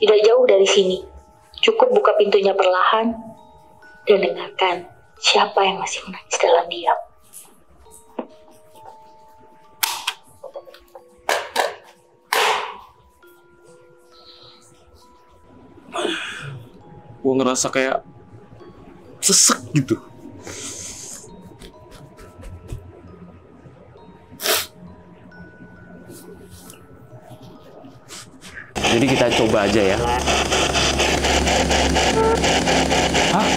Tidak jauh dari sini. Cukup buka pintunya perlahan dan dengarkan siapa yang masih menangis dalam diam. Gue ngerasa kayak sesek gitu. Jadi kita coba aja ya. Hah?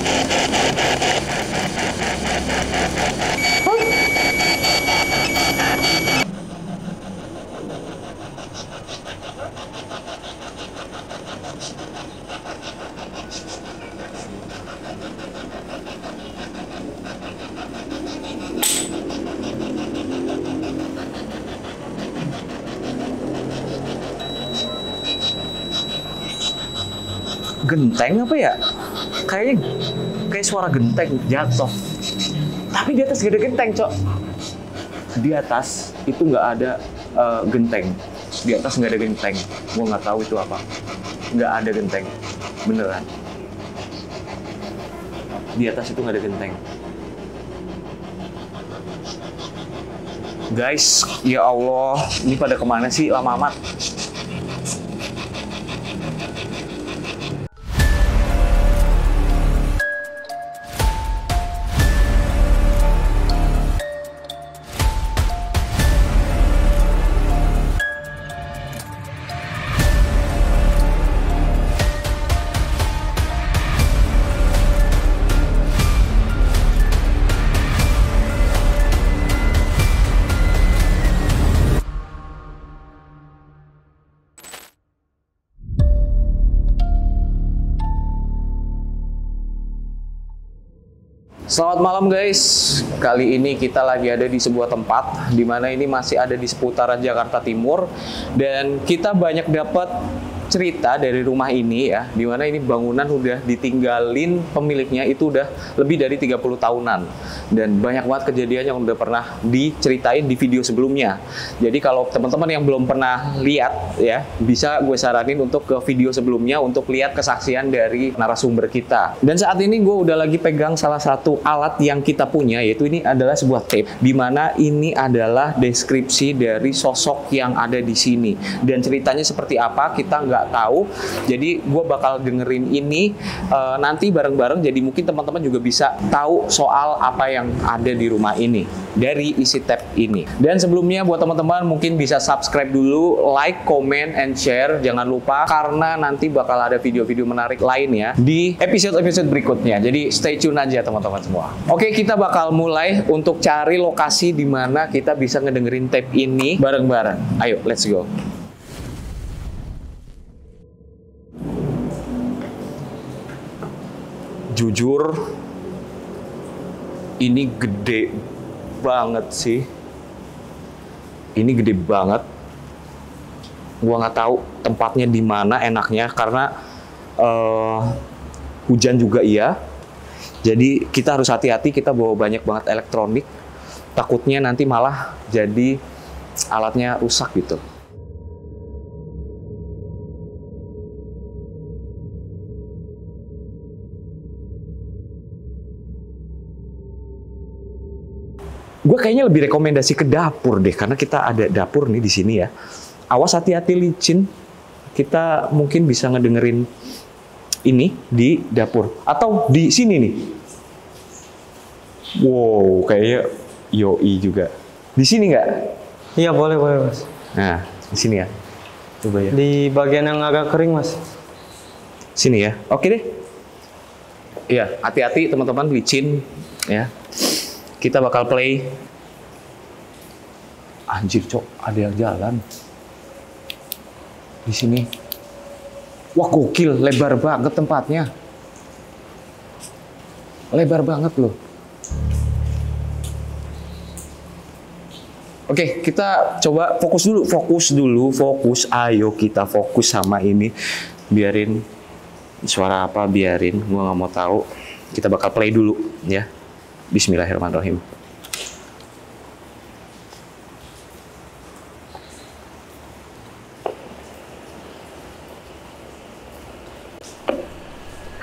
Genteng apa ya? Kayaknya kayak suara genteng jatuh. Tapi di atas gak ada genteng, Cok. Di atas itu nggak ada genteng. Di atas nggak ada genteng. Gue nggak tahu itu apa. Nggak ada genteng. Beneran. Di atas itu nggak ada genteng. Guys, ya Allah, ini pada kemana sih lama amat? Selamat malam guys, kali ini kita lagi ada di sebuah tempat di mana ini masih ada di seputaran Jakarta Timur dan kita banyak dapat cerita dari rumah ini ya, di mana ini bangunan udah ditinggalin pemiliknya itu udah lebih dari 30 tahunan dan banyak banget kejadian yang udah pernah diceritain di video sebelumnya. Jadi kalau teman-teman yang belum pernah lihat ya, bisa gue saranin untuk ke video sebelumnya untuk lihat kesaksian dari narasumber kita. Dan saat ini gue udah lagi pegang salah satu alat yang kita punya, yaitu ini adalah sebuah tape, di mana ini adalah deskripsi dari sosok yang ada di sini dan ceritanya seperti apa kita nggak tahu. Jadi gue bakal dengerin ini nanti bareng-bareng, jadi mungkin teman-teman juga bisa tahu soal apa yang ada di rumah ini dari isi tape ini. Dan sebelumnya buat teman-teman mungkin bisa subscribe dulu, like, comment, and share, jangan lupa karena nanti bakal ada video-video menarik lainnya di episode-episode berikutnya. Jadi stay tune aja teman-teman semua. Oke, kita bakal mulai untuk cari lokasi di mana kita bisa ngedengerin tape ini bareng-bareng. Ayo, let's go. Jujur, ini gede banget sih. Ini gede banget. Gua nggak tahu tempatnya di mana enaknya karena hujan juga iya. Jadi kita harus hati-hati, kita bawa banyak banget elektronik. Takutnya nanti malah jadi alatnya rusak gitu. Gue kayaknya lebih rekomendasi ke dapur deh, karena kita ada dapur nih di sini ya. Awas hati-hati licin. Kita mungkin bisa ngedengerin ini di dapur atau di sini nih. Wow, kayaknya yoi juga. Di sini nggak? Iya, boleh Mas. Nah, di sini ya. Coba ya. Di bagian yang agak kering Mas. Sini ya. Oke deh. Iya, hati-hati teman-teman, licin ya. Kita bakal play. Anjir, Cok, ada yang jalan di sini. Wah, gokil, lebar banget tempatnya. Lebar banget loh. Oke, kita coba fokus dulu. Ayo kita fokus sama ini. Biarin suara apa, biarin. Gua nggak mau tahu. Kita bakal play dulu ya. Bismillahirrahmanirrahim.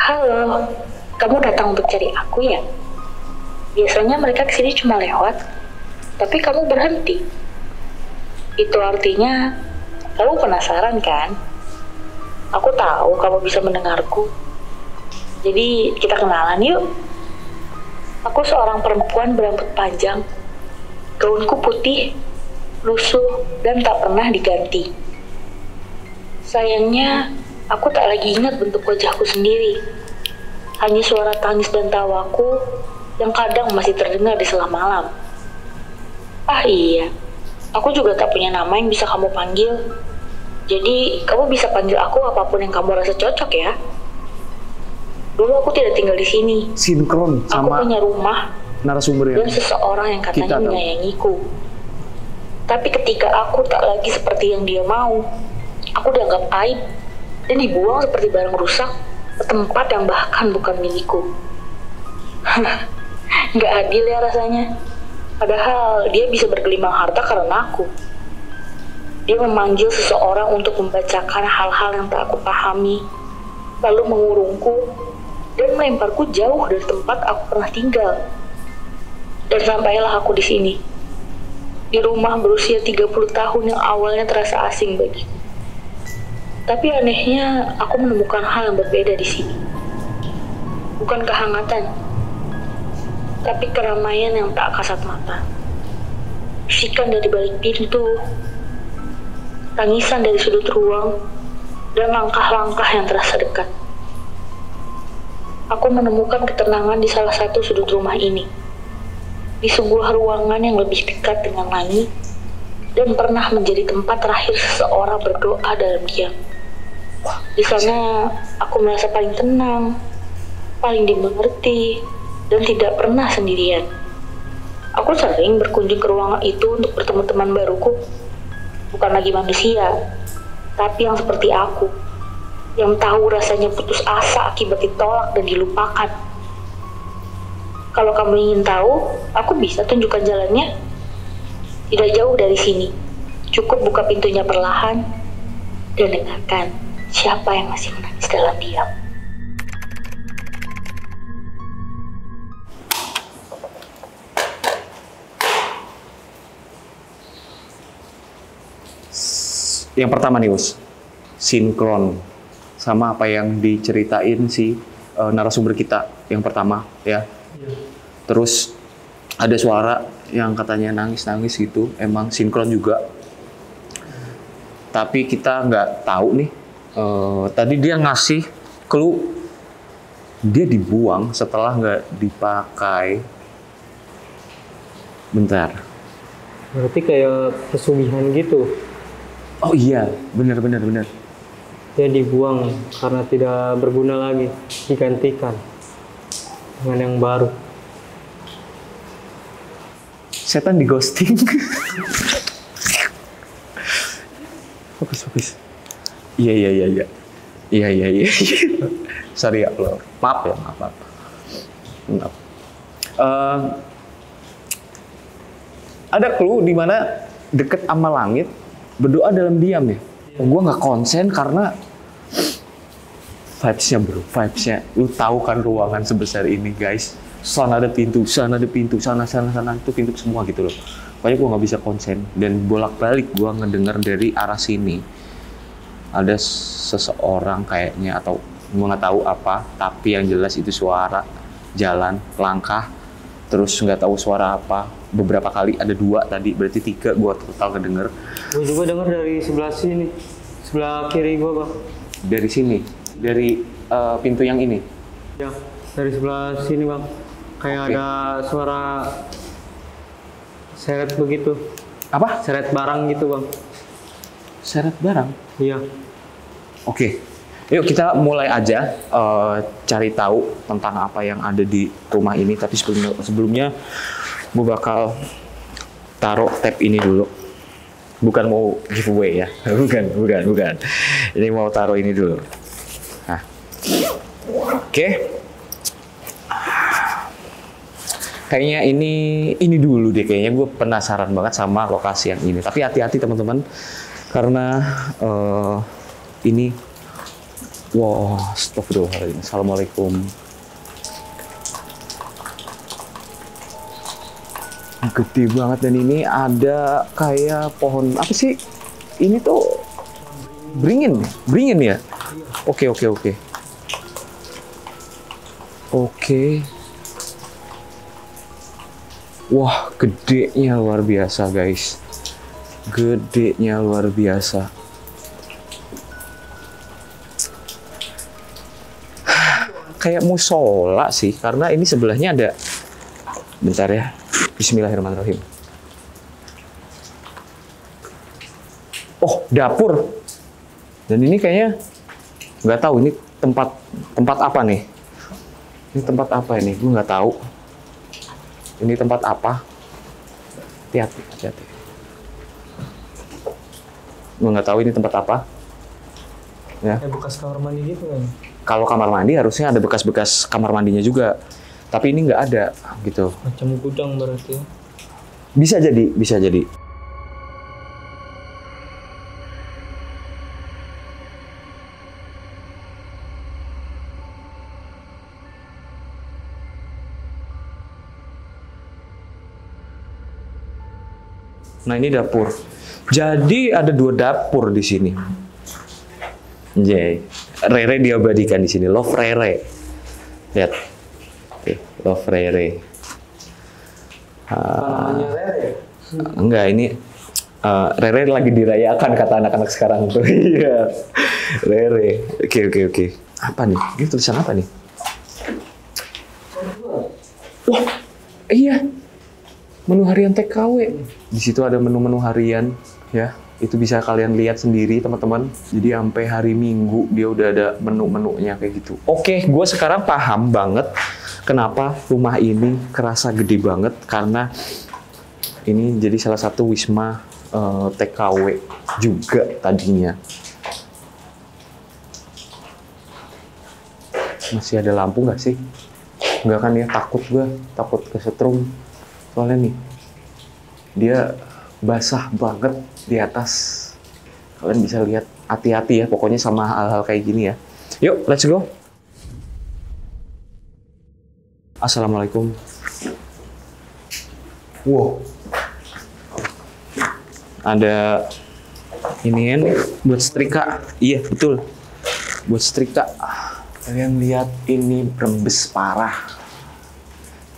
Halo, kamu datang untuk cari aku ya? Biasanya mereka kesini cuma lewat, tapi kamu berhenti. Itu artinya kamu penasaran kan? Aku tahu kamu bisa mendengarku. Jadi kita kenalan yuk. Aku seorang perempuan berambut panjang. Gaunku putih, lusuh, dan tak pernah diganti. Sayangnya, aku tak lagi ingat bentuk wajahku sendiri. Hanya suara tangis dan tawaku yang kadang masih terdengar di sela malam. Ah iya, aku juga tak punya nama yang bisa kamu panggil. Jadi, kamu bisa panggil aku apapun yang kamu rasa cocok ya. Dulu aku tidak tinggal di sini. Sinkron Aku sama punya rumah narasumber dan yang seseorang yang katanya kita tahu. menyayangiku. Tapi ketika aku tak lagi seperti yang dia mau, aku dianggap aib dan dibuang seperti barang rusak ke tempat yang bahkan bukan milikku. Nggak adil ya rasanya. Padahal dia bisa bergelimang harta karena aku. Dia memanggil seseorang untuk membacakan hal-hal yang tak aku pahami, lalu mengurungku dan melemparku jauh dari tempat aku pernah tinggal. Dan sampailah aku di sini, di rumah berusia 30 tahun yang awalnya terasa asing bagiku. Tapi anehnya, aku menemukan hal yang berbeda di sini. Bukan kehangatan, tapi keramaian yang tak kasat mata. Bisikan dari balik pintu, tangisan dari sudut ruang, dan langkah-langkah yang terasa dekat. Aku menemukan ketenangan di salah satu sudut rumah ini, di sebuah ruangan yang lebih dekat dengan langit, dan pernah menjadi tempat terakhir seseorang berdoa dalam diam. Di sana, aku merasa paling tenang, paling dimengerti, dan tidak pernah sendirian. Aku sering berkunjung ke ruangan itu untuk bertemu teman baruku. Bukan lagi manusia, tapi yang seperti aku, yang tahu rasanya putus asa akibat ditolak dan dilupakan. Kalau kamu ingin tahu, aku bisa tunjukkan jalannya. Tidak jauh dari sini, cukup buka pintunya perlahan dan dengarkan siapa yang masih menangis dalam diam. Yang pertama nih, Us, sinkron sama apa yang diceritain si narasumber kita yang pertama ya. Terus ada suara yang katanya nangis-nangis gitu, emang sinkron juga. Tapi kita nggak tahu nih. Tadi dia ngasih clue, dia dibuang setelah nggak dipakai. Bentar. Berarti kayak pesugihan gitu. Oh iya, benar. Dia dibuang karena tidak berguna lagi, digantikan dengan yang baru. Setan di ghosting. Fokus. Iya. Sorry ya, Flor. Maaf. Ada clue di mana deket sama langit, berdoa dalam diam ya. Gue nggak konsen karena vibes-nya bro, lu tahu kan ruangan sebesar ini guys, sana ada pintu, sana itu pintu semua gitu loh. Pokoknya gue nggak bisa konsen dan bolak-balik gue ngedenger dari arah sini ada seseorang kayaknya, atau gue nggak tahu apa, tapi yang jelas itu suara jalan, langkah, terus nggak tahu suara apa. Beberapa kali, ada 2 tadi, berarti 3 gue total kedenger. Gue juga dengar dari sebelah sini, sebelah kiri gue bang. Dari sini, dari pintu yang ini. Ya, dari sebelah sini bang. Kayak Oke. ada suara seret begitu. Apa? Seret barang gitu bang. Seret barang? Iya. Oke. Yuk kita mulai aja cari tahu tentang apa yang ada di rumah ini. Tapi sebelumnya gue bakal taruh tab ini dulu. Bukan mau giveaway ya. Bukan. Ini mau taruh ini dulu. Nah. Oke. Kayaknya ini dulu deh. Kayaknya gue penasaran banget sama lokasi yang ini. Tapi hati-hati teman-teman. Karena ini Wah, astagfirullahaladzim. Assalamualaikum. Gede banget, dan ini ada kayak pohon apa sih? Ini tuh beringin ya? Oke. Wah, gedenya luar biasa guys. Gedenya luar biasa. Kayak musola sih, karena ini sebelahnya ada. Bentar ya. Bismillahirrahmanirrahim. Oh, dapur. Dan ini kayaknya nggak tahu ini tempat apa nih. Ini tempat apa ini? Gue nggak tahu. Ini tempat apa? Hati-hati. Gue nggak tahu ini tempat apa. Ya. Kayak bekas kamar mandi gitu kan? Kalau kamar mandi harusnya ada bekas-bekas kamar mandinya juga. Tapi ini nggak ada gitu. Macam gudang berarti. Bisa jadi. Nah, ini dapur. Jadi ada 2 dapur di sini. Rere diabadikan di sini. Love Rere. Lihat. Love Rere. Namanya Rere? Enggak, ini Rere lagi dirayakan kata anak-anak sekarang tuh. Iya. Rere. Oke. Apa nih? Ini tulisan apa nih? Wah, iya. Menu harian TKW. Di situ ada menu-menu harian, ya. Itu bisa kalian lihat sendiri, teman-teman. Jadi sampai hari Minggu dia udah ada menu-menunya kayak gitu. Oke, gue sekarang paham banget kenapa rumah ini kerasa gede banget, karena ini jadi salah satu wisma TKW juga tadinya. Masih ada lampu nggak sih? Nggak kan ya, takut kesetrum. Soalnya nih, dia basah banget di atas. Kalian bisa lihat, hati-hati ya pokoknya sama hal-hal kayak gini ya. Yuk, let's go. Assalamualaikum. Wow. Ada ini nih buat setrika. Iya, betul. Buat setrika. Kalian lihat ini rembes parah.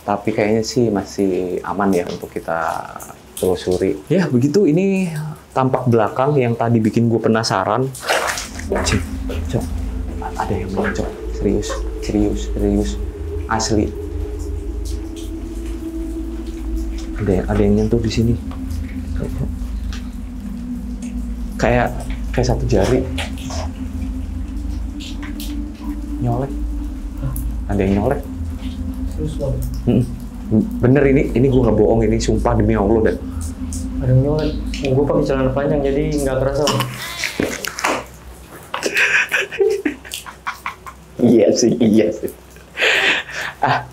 Tapi kayaknya sih masih aman ya untuk kita telusuri. Ya, begitu. Ini tampak belakang yang tadi bikin gue penasaran. Cok. Ada yang mencok. Serius. Asli. Ada yang nyentuh di sini. Kayak satu jari. Nyolek. Ada yang nyolek. Serius banget? Bener, ini gue nggak bohong, ini sumpah demi Allah deh. Ada yang nyolek. Gue pakai celana panjang jadi nggak kerasa. Iya sih.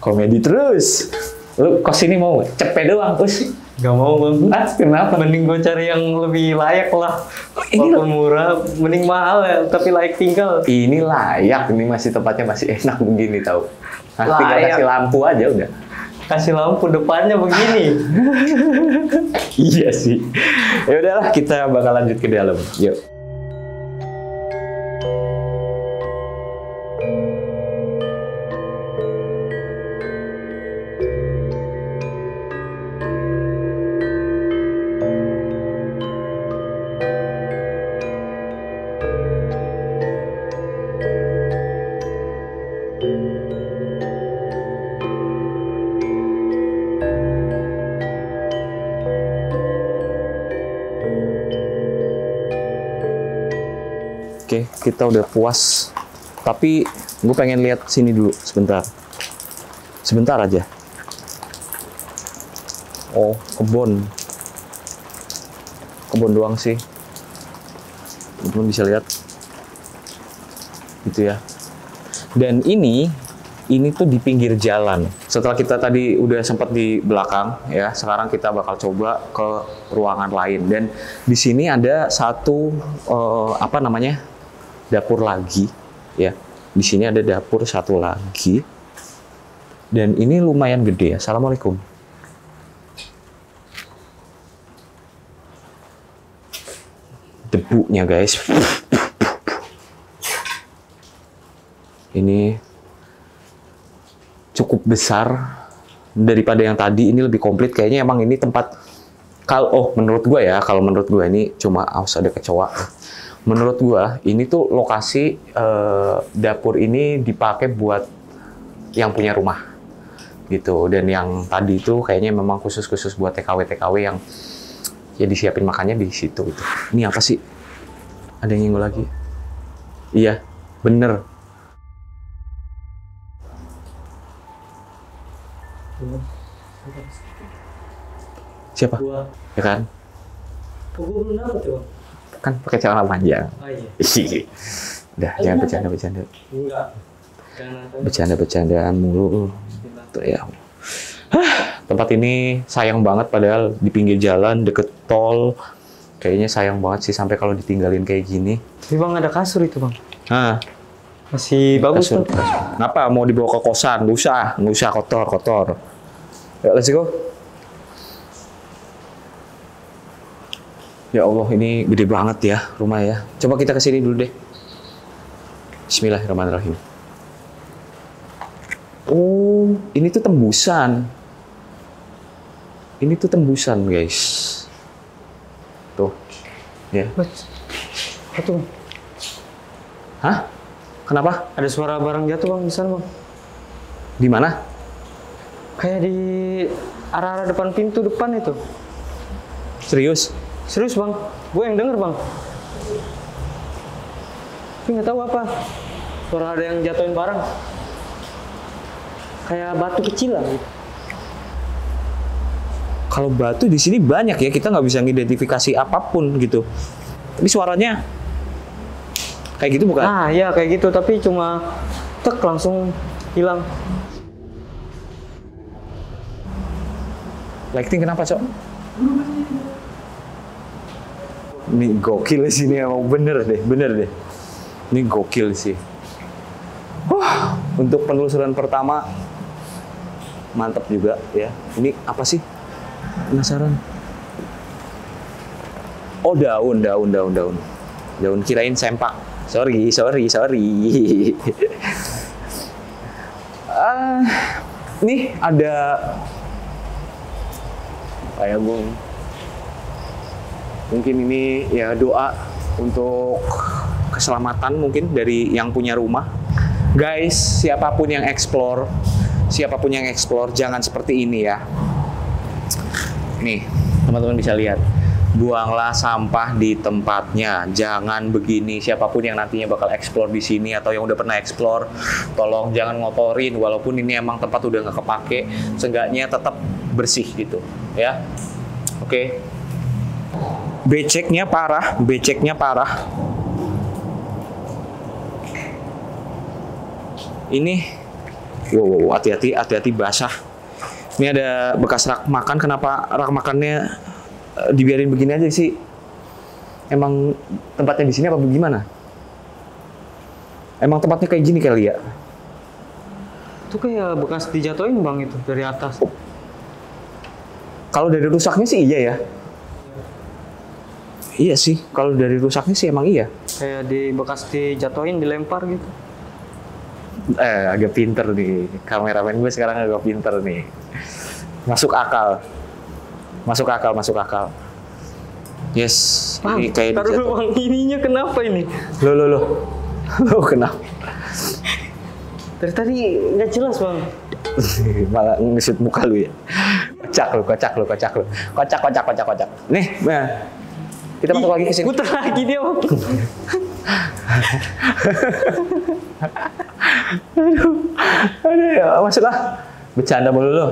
Komedi terus. Lu kos ini mau cepet doang, Us? Gak mau bang. Kenapa? Mending gue cari yang lebih layak lah. Ini walaupun murah, mending mahal ya, tapi layak tinggal. Ini layak, ini tempatnya masih enak begini tahu. Tinggal kasih lampu aja udah. Kasih lampu depannya begini. Iya sih. Ya udahlah, kita bakal lanjut ke dalam. Yuk. Oke, kita udah puas. Tapi gue pengen lihat sini dulu sebentar. Sebentar aja. Oh, kebun. Kebun doang sih. Teman-teman bisa lihat. Gitu ya. Dan ini tuh di pinggir jalan. Setelah kita tadi udah sempat di belakang, ya, sekarang kita bakal coba ke ruangan lain. Dan di sini ada satu dapur lagi. ya. Di sini ada dapur satu lagi. Dan ini lumayan gede ya. Assalamualaikum. Debunya guys. Ini cukup besar daripada yang tadi. Ini lebih komplit. Kayaknya emang ini tempat. Menurut gue ya. Kalau menurut gue ini cuma ada kecoa. Menurut gue ini tuh lokasi dapur ini dipakai buat yang punya rumah. Gitu. Dan yang tadi itu kayaknya memang khusus buat TKW yang ya disiapin makannya di situ gitu. Ini apa sih? Ada yang nyenggol lagi? Iya, bener. Siapa? Gua. Ya kan? Gua belum dapet ya, Bang. Kan pakai celana panjang. Oh iya. Udah, jangan bercanda. Enggak. Bercanda-bercandaan mulu. Tuh ya. Tempat ini sayang banget padahal di pinggir jalan deket tol. Kayaknya sayang banget sih sampai kalau ditinggalin kayak gini. Tapi Bang ada kasur itu, Bang. Hah. Masih bagus Kasur. tuh. Kenapa mau dibawa ke kosan? Nggak usah kotor. Ya, let's go. Ya Allah, ini gede banget ya rumah ya. Coba kita kesini dulu deh. Bismillahirrahmanirrahim. Oh, ini tuh tembusan. Ini tuh tembusan, guys. Tuh. Ya. Itu, Bang. Hah? Kenapa? Ada suara barang jatuh, Bang, di sana, Bang. Di mana? Kayak di arah-arah depan pintu depan itu. Serius? Serius, Bang. Gue yang denger, Bang. Tapi nggak tahu apa. Suara ada yang jatuhin barang. Kayak batu kecil lah gitu. Kalau batu di sini banyak ya, kita nggak bisa ngidentifikasi apapun gitu. Tapi suaranya kayak gitu bukan? Nah, ya kayak gitu, tapi cuma tek langsung hilang. Lighting kenapa, Cok? Ini gokil sih, ini emang bener deh. Ini gokil sih. Untuk penelusuran pertama mantap juga ya. Ini apa sih? Penasaran. Oh, daun. Daun kirain sempak. Sorry. Nih ada kayak mungkin ini ya doa untuk keselamatan mungkin dari yang punya rumah. Guys, siapapun yang explore jangan seperti ini ya. Nih, teman-teman bisa lihat. Buanglah sampah di tempatnya. Jangan begini. Siapapun yang nantinya bakal explore di sini atau yang udah pernah explore, tolong jangan ngotorin. Walaupun ini emang tempat udah nggak kepake, seenggaknya tetap bersih gitu, ya. Oke. Beceknya parah. Ini, wow, hati-hati basah. Ini ada bekas rak makan. Kenapa rak makannya dibiarin begini aja sih? Emang tempatnya di sini apa bagaimana? Emang tempatnya kayak gini kali ya? Itu kayak bekas dijatuhin, Bang, itu dari atas. Kalau dari rusaknya sih iya ya. Iya sih, kalau dari rusaknya sih emang iya. Kayak bekas dijatuhin, dilempar gitu. Agak pinter nih. Kameramen gue sekarang agak pinter nih. Masuk akal. Yes, ini kayak taruh dulu, Bang, ininya kenapa ini? Loh, kenapa? Dari tadi nggak jelas, Bang. Malah ngesut muka lu ya. Kocak lu. Kocak. Nih, kita masuk lagi ke sini. Putar lagi dia, Bang. Aduh ya, masuklah. Bercanda mulu lo.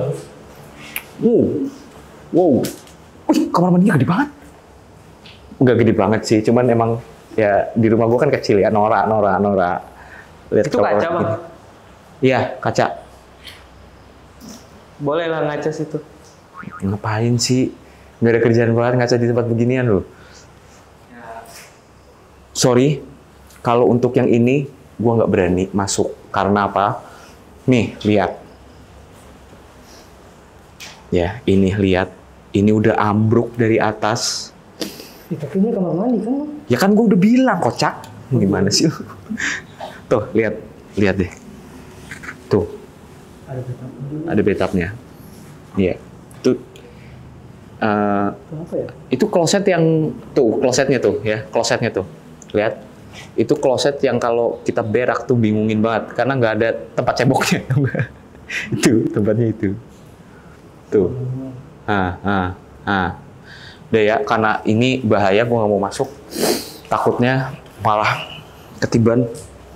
Wow. Wih, kamar mandinya gede banget. Enggak gede banget sih, cuman emang ya di rumah gua kan kecil ya, Nora. Lihat itu kaca, Bang? Iya, kaca. Boleh lah ngaca situ. Ngapain sih? Nggak ada kerjaan banget ngaca di tempat beginian loh. Sorry, kalau untuk yang ini gue nggak berani masuk. Karena apa? Nih, lihat. Ya, ini lihat. Ini udah ambruk dari atas. Tapi ini kamar mandi kan? Ya kan gue udah bilang, kocak. Gimana sih lu? Tuh, lihat. Lihat deh. Tuh. Ada bathtubnya. Iya. Tuh. Apa ya? Itu kloset yang tuh, klosetnya tuh ya, klosetnya tuh. Lihat. Itu kloset yang kalau kita berak tuh bingungin banget karena nggak ada tempat ceboknya. Itu tempatnya itu. Tuh. Udah ya, karena ini bahaya, gue nggak mau masuk. Takutnya malah ketiban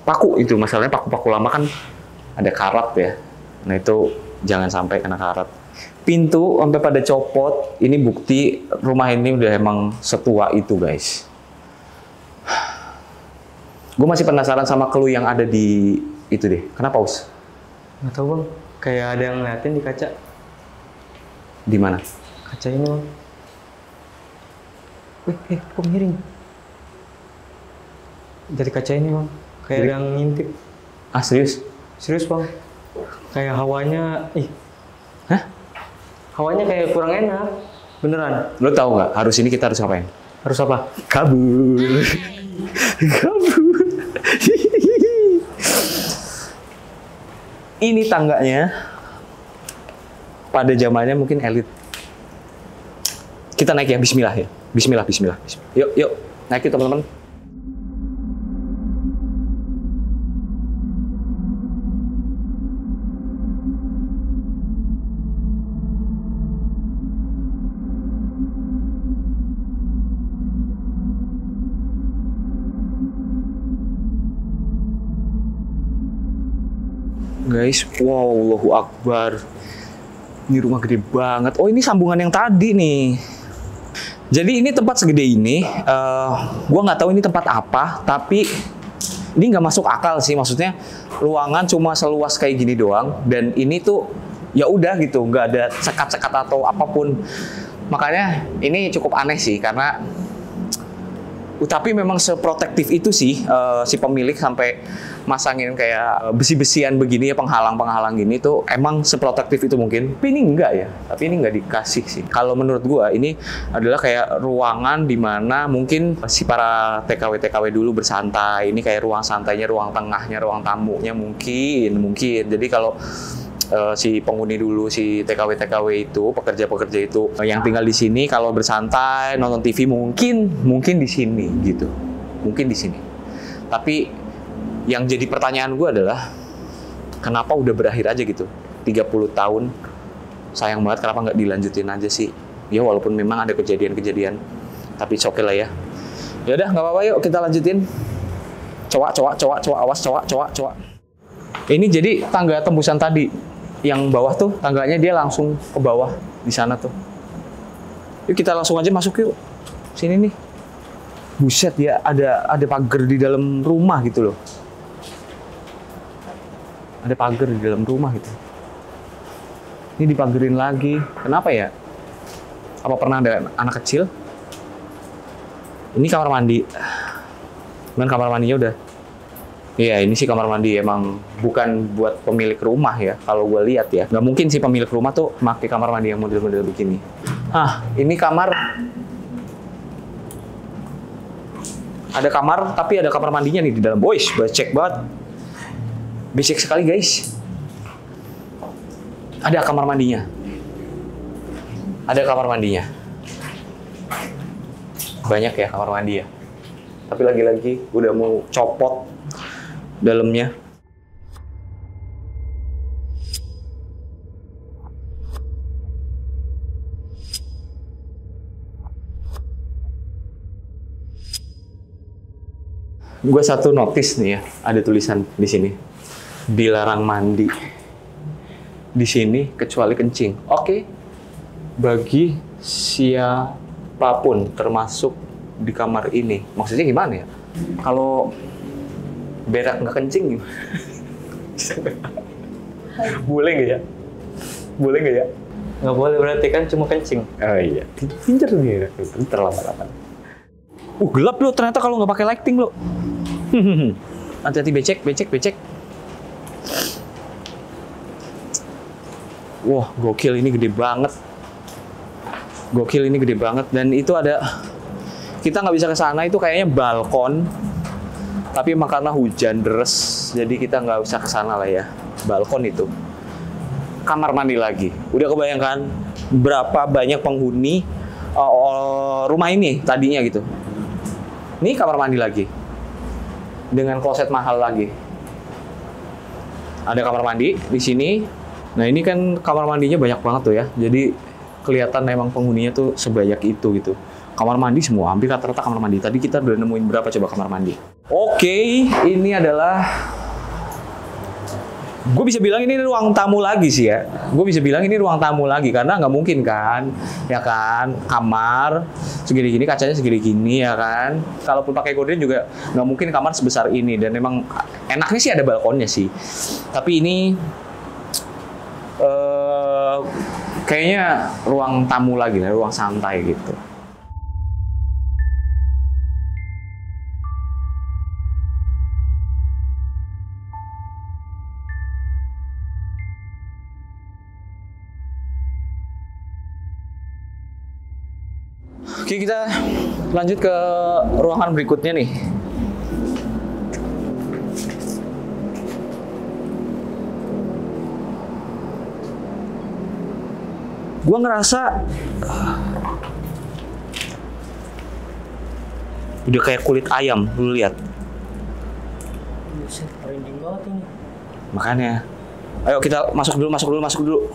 paku itu. Masalahnya paku-paku lama kan ada karat ya. Nah itu jangan sampai kena karat. Pintu sampai pada copot, ini bukti rumah ini udah emang setua itu, guys. Gue masih penasaran sama clue yang ada di itu deh. Kenapa, Us? Nggak tahu bang, kayak ada yang ngeliatin di kaca. Di mana? Kaca ini bang. Kok miring? Dari kaca ini bang, kayak ada yang ngintip. Ah, serius? Serius bang, kayak hawanya, Hah? Hawanya kayak kurang enak, beneran. Lo tahu nggak, harus ini kita harus ngapain? Harus apa? Kabur. Kabur. Ini tangganya pada zamannya mungkin elit. Kita naik ya, bismillah ya. Bismillah, bismillah. Yuk, yuk. Naik yuk teman-teman. Guys, wow, Allahu Akbar. Ini rumah gede banget. Oh, ini sambungan yang tadi nih. Jadi ini tempat segede ini, gua nggak tahu ini tempat apa, tapi ini nggak masuk akal sih. Maksudnya ruangan cuma seluas kayak gini doang, dan ini tuh ya udah gitu, nggak ada sekat-sekat atau apapun. Makanya ini cukup aneh sih, karena tapi memang seprotektif itu sih si pemilik sampai masangin kayak besi-besian begini ya, penghalang-penghalang gini tuh emang seprotektif itu mungkin. Tapi ini enggak ya, tapi ini enggak dikasih sih. Kalau menurut gua ini adalah kayak ruangan di mana mungkin si para TKW dulu bersantai. Ini kayak ruang santainya, ruang tengahnya, ruang tamunya mungkin. Jadi kalau si penghuni dulu, si TKW itu, pekerja-pekerja itu yang tinggal di sini kalau bersantai, nonton TV mungkin di sini gitu. Mungkin di sini. Tapi yang jadi pertanyaan gue adalah kenapa udah berakhir aja gitu? 30 tahun. Sayang banget kenapa nggak dilanjutin aja sih? Ya walaupun memang ada kejadian-kejadian, tapi oke lah ya. Ya udah nggak apa-apa, yuk kita lanjutin. Cowok, awas cowok. Ini jadi tangga tembusan tadi. Yang bawah tuh tangganya dia langsung ke bawah di sana tuh. Yuk kita langsung aja masuk yuk. Sini nih. Buset ya, ada pagar di dalam rumah gitu loh. Ada pagar di dalam rumah gitu. Ini dipagerin lagi. Kenapa ya? Apa pernah ada anak kecil? Ini kamar mandi. Cuman kamar mandinya udah. Iya, ini sih kamar mandi emang bukan buat pemilik rumah ya. Kalau gue lihat ya, nggak mungkin sih pemilik rumah tuh pakai kamar mandi yang model-model begini. Ini kamar. Ada kamar, tapi ada kamar mandinya nih di dalam. Boys, becek banget. Becek sekali guys. Ada kamar mandinya. Ada kamar mandinya. Banyak ya kamar mandi ya. Tapi lagi-lagi udah mau copot dalamnya. Gue satu notice nih ya, ada tulisan di sini. Dilarang mandi di sini kecuali kencing. Oke. Bagi siapapun termasuk di kamar ini. Maksudnya gimana ya? Kalau berak nggak kencing gimana? Boleh nggak ya? Boleh nggak ya? Nggak boleh, berarti kan cuma kencing. Oh iya, pinter nih. Pinter lama-lama. Gelap lo ternyata kalau nggak pakai lighting lo. Hati-hati, becek. Wah, gokil, ini gede banget. Dan itu ada, kita nggak bisa ke sana, itu kayaknya balkon. Tapi emang karena hujan deras, jadi kita nggak usah ke sana lah ya. Balkon itu. Kamar mandi lagi. Udah kebayangkan berapa banyak penghuni rumah ini tadinya gitu. Ini kamar mandi lagi. Dengan kloset mahal lagi. Ada kamar mandi di sini. Nah, ini kan kamar mandinya banyak banget tuh ya. Jadi kelihatan memang penghuninya tuh sebanyak itu gitu. Kamar mandi semua, hampir rata-rata kamar mandi. Tadi kita udah nemuin berapa coba kamar mandi. Oke, ini adalah, gue bisa bilang ini ruang tamu lagi sih ya. Karena nggak mungkin kan, ya kan, kamar segini gini, kacanya segini gini ya kan. Kalaupun pakai gorden juga nggak mungkin kamar sebesar ini. Dan memang enaknya sih ada balkonnya sih. Tapi ini kayaknya ruang tamu lagi lah, ruang santai gitu. Oke, kita lanjut ke ruangan berikutnya nih. Gua ngerasa udah kayak kulit ayam, lu lihat. Buset, merinding banget ini. Makanya, ayo kita masuk dulu.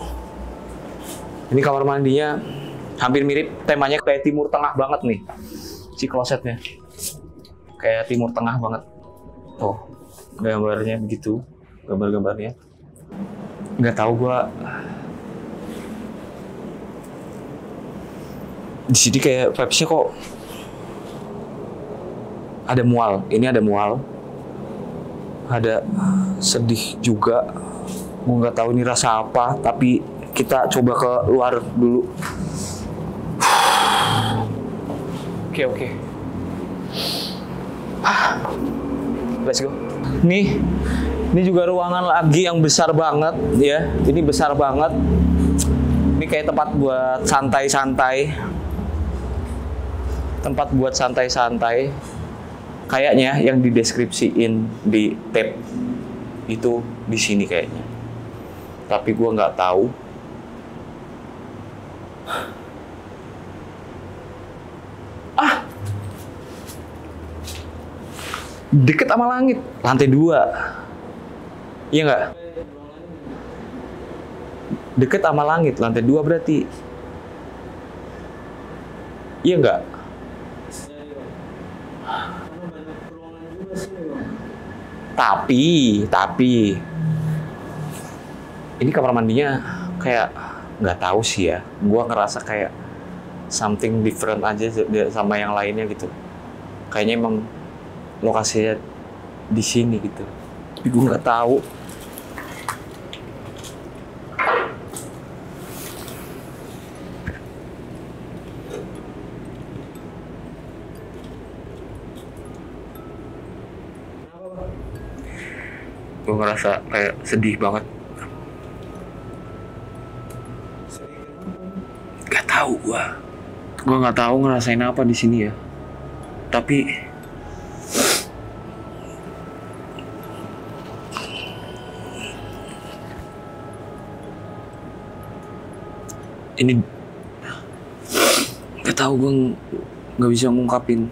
Ini kamar mandinya hampir mirip, temanya kayak Timur Tengah banget nih, si klosetnya. Kayak Timur Tengah banget. Oh, gambarnya begitu, gambarnya. Nggak tahu gua. Di sini kayak vibes-nya kok ada mual. Ini ada mual. Ada sedih juga. Gue nggak tahu ini rasa apa, tapi kita coba ke luar dulu. Oke. Let's go. Ini juga ruangan lagi yang besar banget ya. Ini besar banget. Ini kayak tempat buat santai-santai. Kayaknya yang dideskripsiin di tab itu di sini kayaknya. Tapi gua nggak tahu. Deket sama langit, lantai 2. Iya nggak? Deket sama langit, lantai 2 berarti. Iya nggak? Tapi ini kamar mandinya kayak nggak tahu sih ya. Gua ngerasa kayak something different aja sama yang lainnya gitu. Kayaknya emang lokasinya di sini gitu. Tapi gue nggak tahu. Gue ngerasa kayak sedih banget. Gak tahu gue nggak tahu ngerasain apa di sini ya. Tapi ini nggak tahu, gue nggak bisa ngungkapin.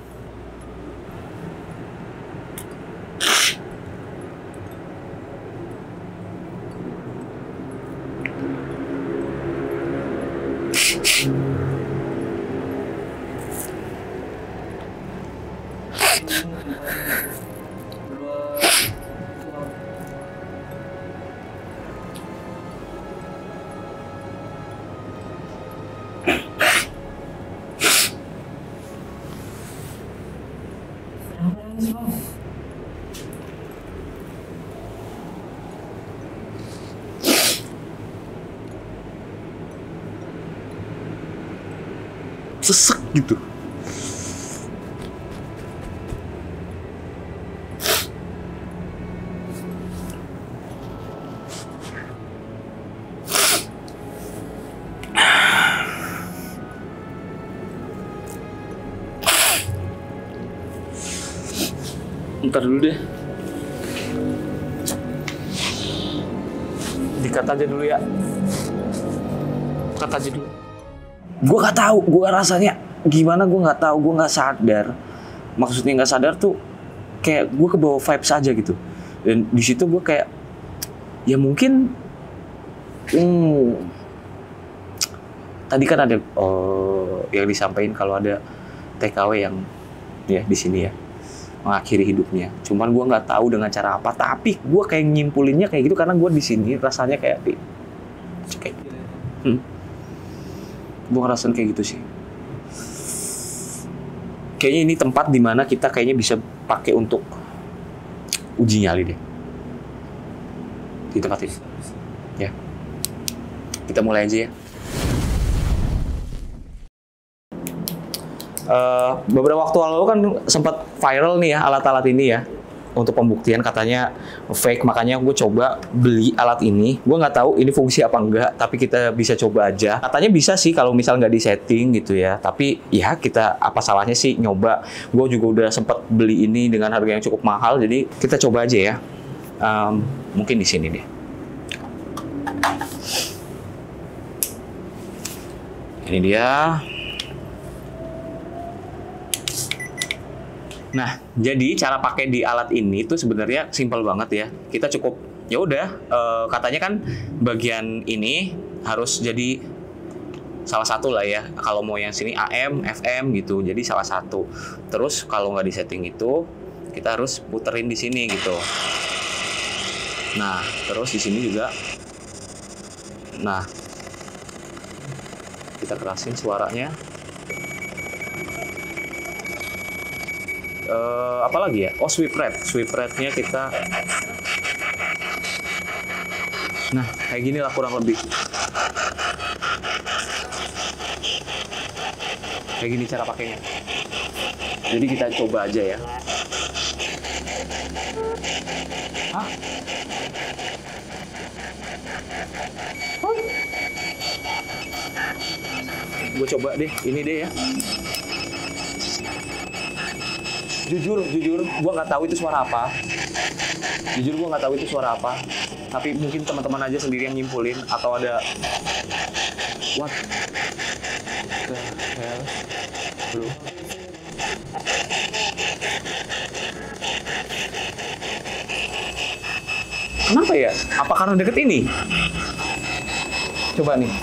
Sesek gitu. Ntar dulu deh. Dikat aja dulu ya. Cut aja dulu. Gue nggak tahu, gue rasanya gimana, gue nggak tahu, gue nggak sadar. Maksudnya nggak sadar tuh kayak gue kebawa vibes aja gitu. Dan di situ gue kayak ya mungkin tadi kan ada yang disampaikan kalau ada TKW yang ya di sini ya mengakhiri hidupnya. Cuman gue nggak tahu dengan cara apa, tapi gue kayak nyimpulinnya kayak gitu karena gue di sini rasanya kayak gue ngerasain kayak gitu sih. Kayaknya ini tempat dimana kita kayaknya bisa pakai untuk uji nyali deh di tempat ini. Ya, kita mulai aja ya. Beberapa waktu lalu kan sempat viral nih ya alat-alat ini ya untuk pembuktian katanya fake, makanya gue coba beli alat ini. Gue nggak tahu ini fungsi apa enggak, tapi kita bisa coba aja. Katanya bisa sih kalau misal nggak disetting gitu ya, tapi ya kita apa salahnya sih nyoba. Gue juga udah sempat beli ini dengan harga yang cukup mahal, jadi kita coba aja ya. Mungkin di sini deh. Ini dia. Nah, jadi cara pakai di alat ini tuh sebenarnya simpel banget ya. Kita cukup ya udah katanya kan bagian ini harus jadi salah satu lah ya. Kalau mau yang sini AM, FM gitu. Jadi salah satu. Terus kalau nggak disetting itu kita harus puterin di sini gitu. Nah, terus di sini juga. Nah, kita kerasin suaranya. Apa lagi ya? Oh, sweep rate-nya kita. Nah, kayak gini lah kurang lebih. Kayak gini cara pakainya. Jadi kita coba aja ya. Hah? Gue coba deh, ini deh ya. Jujur, gue nggak tahu itu suara apa. Jujur gue nggak tahu itu suara apa. Tapi mungkin teman-teman aja sendiri yang nyimpulin atau ada what the hell, bro. Kenapa ya? Apa karena deket ini? Coba nih,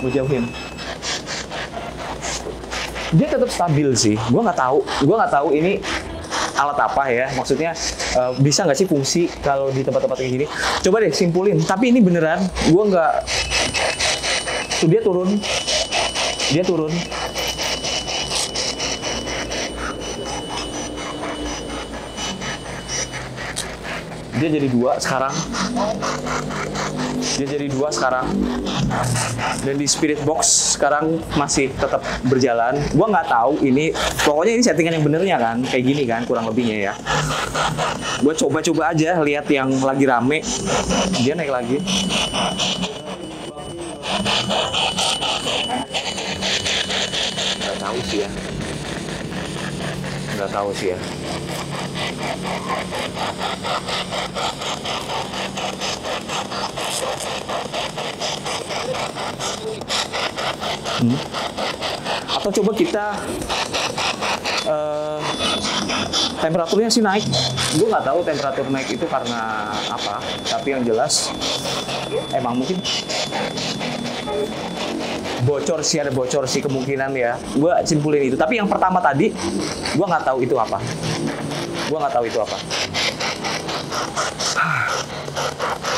gue jauhin. Dia tetap stabil sih. Gue nggak tahu ini alat apa ya. Maksudnya bisa nggak sih fungsi kalau di tempat-tempat kayak gini? Coba deh simpulin. Tapi ini beneran. Gue nggak. Tuh dia turun. Dia jadi dua sekarang. Dan di spirit box sekarang masih tetap berjalan. Gua nggak tahu ini, pokoknya ini settingan yang benernya kan, kayak gini kan kurang lebihnya ya. Gua coba-coba aja lihat yang lagi rame. Dia naik lagi. Nggak tahu sih ya. Atau coba kita temperaturnya sih naik. Gue nggak tahu temperatur naik itu karena apa. Tapi yang jelas emang mungkin ada bocor sih kemungkinan ya. Gue simpulin itu. Tapi yang pertama tadi gue nggak tahu itu apa.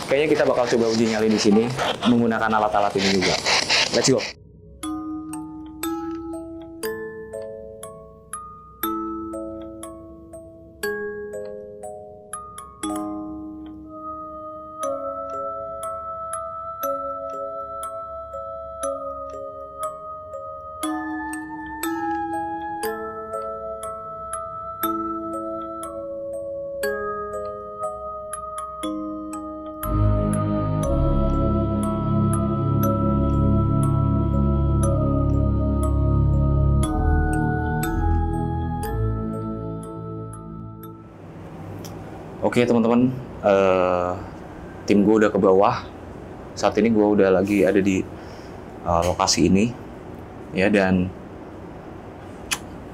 Kayaknya kita bakal coba uji nyali di sini menggunakan alat-alat ini juga. Let's go. Oke teman-teman, tim gue udah ke bawah. Saat ini gue udah lagi ada di lokasi ini, ya, dan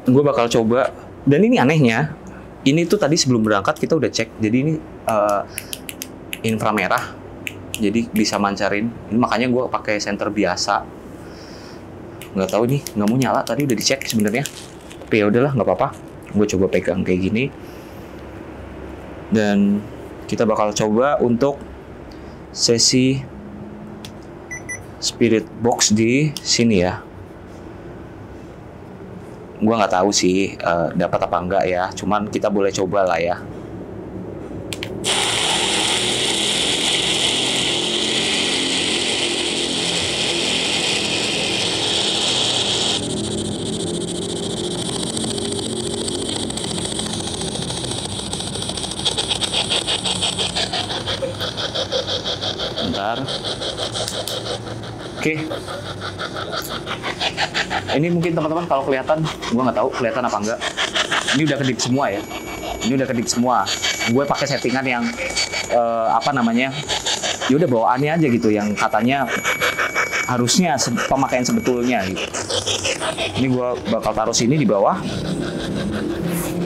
gue bakal coba. Dan ini anehnya, ini tuh tadi sebelum berangkat kita udah cek. Jadi ini inframerah, jadi bisa mancarin. Ini makanya gue pakai senter biasa. Nggak tahu nih, nggak mau nyala. Tadi udah dicek sebenarnya. Tapi ya udahlah, nggak apa-apa. Gue coba pegang kayak gini. Dan kita bakal coba untuk sesi spirit box di sini ya. Gua nggak tahu sih dapat apa enggak ya. Cuman kita boleh coba lah ya. Bentar. Oke. Ini mungkin teman-teman kalau kelihatan, gua nggak tahu kelihatan apa enggak. Ini udah kedip semua ya. Ini udah kedip semua. Gue pakai settingan yang apa namanya? Ya udah bawaannya aja gitu, yang katanya harusnya pemakaian sebetulnya gitu. Ini gue bakal taruh sini di bawah.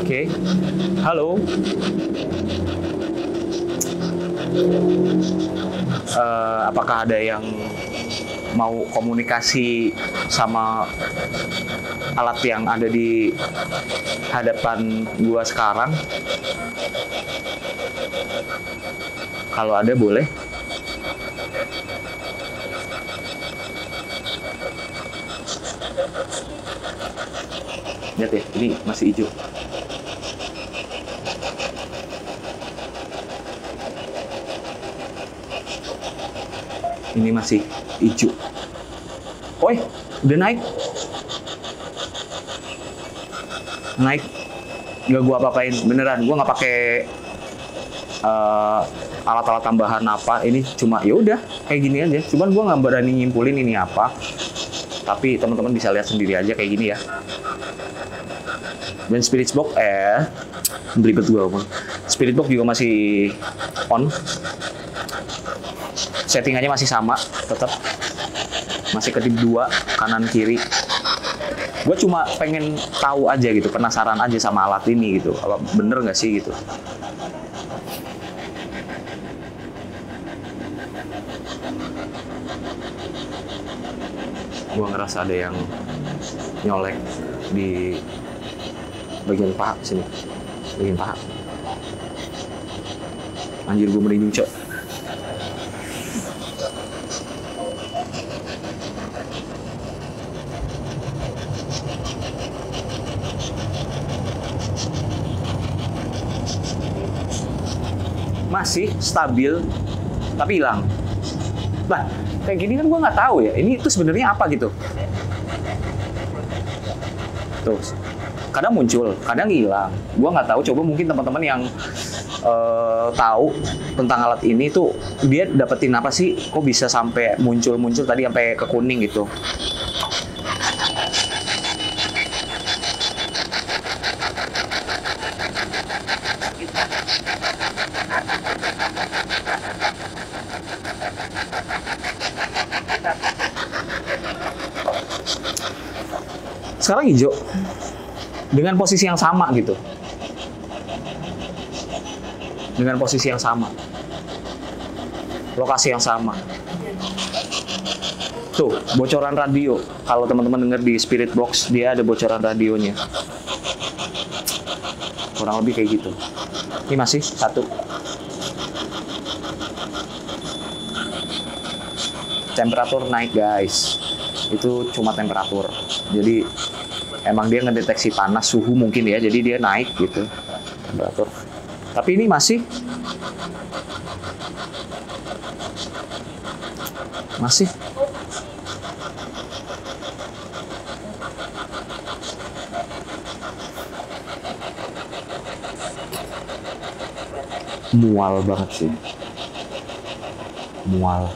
Oke. Halo. Apakah ada yang mau komunikasi sama alat yang ada di hadapan gua sekarang? Kalau ada boleh. Lihat ya, ini masih hijau. Ini masih hijau. Oi, udah naik. Naik. Gak gua apa-apain, beneran. Gua nggak pakai alat-alat tambahan apa. Ini cuma ya udah kayak gini aja. Cuman gua nggak berani nyimpulin ini apa. Tapi teman-teman bisa lihat sendiri aja kayak gini ya. Dan spirit box belibet gua. Spirit box juga masih on. Settingannya masih sama, tetap masih kedip 2 kanan kiri. Gue cuma pengen tahu aja gitu, penasaran aja sama alat ini gitu, apa bener nggak sih gitu. Gue ngerasa ada yang nyolek di bagian paha sini, bagian paha. Anjir, gue merinding cok. Masih stabil tapi hilang. Nah, kayak gini kan gue nggak tahu ya, ini itu sebenarnya apa gitu. Tuh, kadang muncul, kadang hilang. Gue nggak tahu. Coba mungkin teman-teman yang tahu tentang alat ini tuh, dia dapetin apa sih? Kok bisa sampai muncul tadi sampai ke kuning gitu? Sekarang hijau dengan posisi yang sama gitu, dengan posisi yang sama, lokasi yang sama. Tuh, bocoran radio. Kalau teman-teman dengar di spirit box, dia ada bocoran radionya, kurang lebih kayak gitu. Ini masih satu. Temperatur naik guys, itu cuma temperatur. Jadi emang dia ngedeteksi panas, suhu mungkin ya, jadi dia naik gitu temperatur. Tapi ini masih mual banget sih, mual.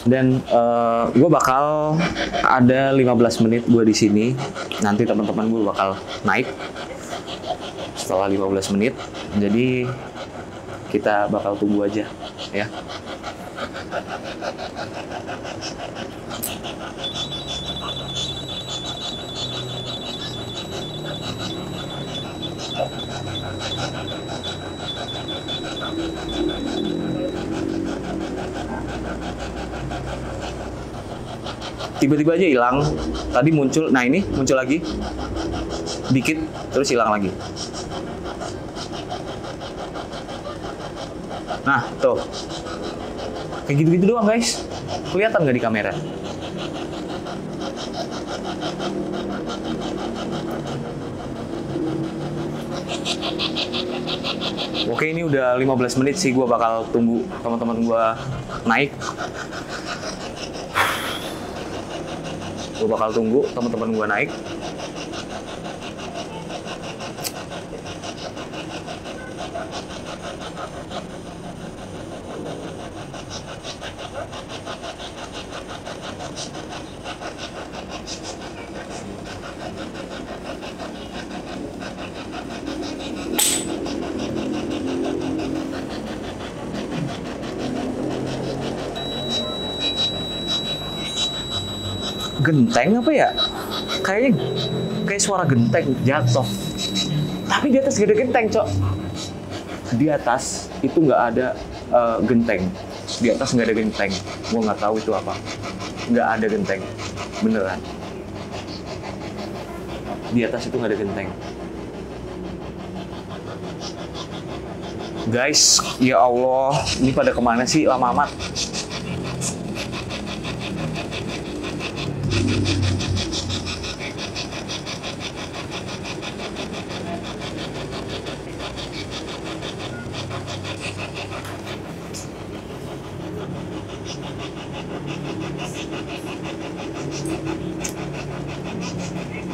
Dan gue bakal ada 15 menit gue di sini. Nanti teman-teman gue bakal naik setelah 15 menit. Jadi kita bakal tunggu aja ya. Tiba-tiba aja hilang. Tadi muncul, nah ini muncul lagi. Dikit, terus hilang lagi. Nah, tuh. Kayak gitu-gitu doang, guys. Kelihatan nggak di kamera? Oke, ini udah 15 menit sih. Gue bakal tunggu teman-teman gue naik. Gue bakal tunggu teman-teman gue naik. Genteng apa ya? Kayaknya kayak suara genteng jatuh. Tapi di atas gak ada genteng, Cok. Di atas itu nggak ada genteng. Di atas nggak ada genteng. Gue nggak tahu itu apa. Nggak ada genteng. Beneran. Di atas itu nggak ada genteng. Guys, ya Allah, ini pada kemana sih lama amat?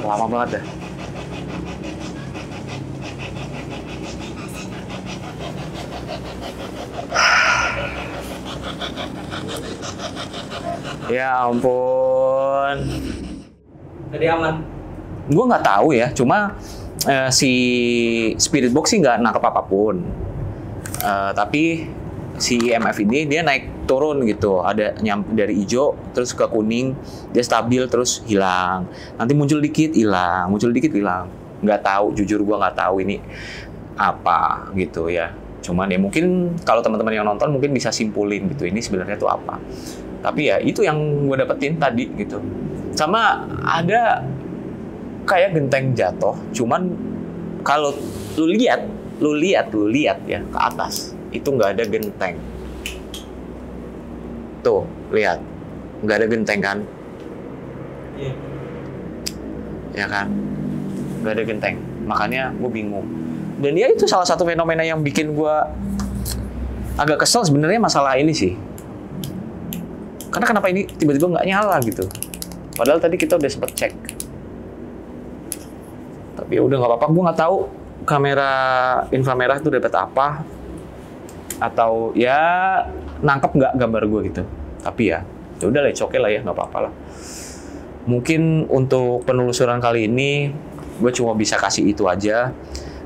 Lama banget dah. Ya ampun. Tadi aman. Gue nggak tahu ya, cuma si Spirit Box sih nggak nangkep apapun. Tapi si IMF ini dia naik turun gitu, ada dari hijau terus ke kuning, dia stabil terus hilang, nanti muncul dikit hilang, muncul dikit hilang. Nggak tahu, jujur gue nggak tahu ini apa gitu ya. Cuman ya mungkin kalau teman-teman yang nonton mungkin bisa simpulin gitu ini sebenarnya tuh apa. Tapi ya itu yang gue dapetin tadi gitu. Sama ada kayak genteng jatuh, cuman kalau lu lihat ya ke atas itu nggak ada genteng. Tuh, lihat. Nggak ada genteng kan? Iya. Ya kan? Nggak ada genteng. Makanya gue bingung. Dan ya itu salah satu fenomena yang bikin gue agak kesel sebenarnya masalah ini sih. Karena kenapa ini tiba-tiba nggak nyala gitu. Padahal tadi kita udah sempet cek. Tapi ya udah nggak apa-apa. Gue nggak tahu kamera inframerah itu dapat apa. Atau ya nangkep nggak gambar gue gitu. Tapi ya udah lah, oke lah ya, nggak apa-apa lah. Mungkin untuk penelusuran kali ini gue cuma bisa kasih itu aja.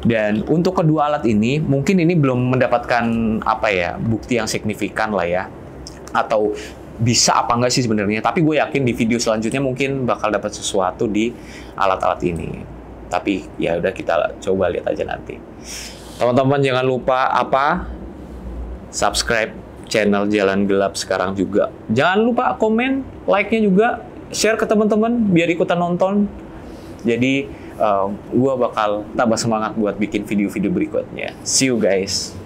Dan untuk kedua alat ini mungkin ini belum mendapatkan apa ya bukti yang signifikan lah ya, atau bisa apa enggak sih sebenarnya. Tapi gue yakin di video selanjutnya mungkin bakal dapat sesuatu di alat-alat ini. Tapi ya udah kita coba lihat aja nanti. Teman-teman jangan lupa subscribe channel Jalan Gelap sekarang juga. Jangan lupa komen, like-nya juga, share ke teman-teman biar ikutan nonton. Jadi gue bakal tambah semangat buat bikin video-video berikutnya. See you guys.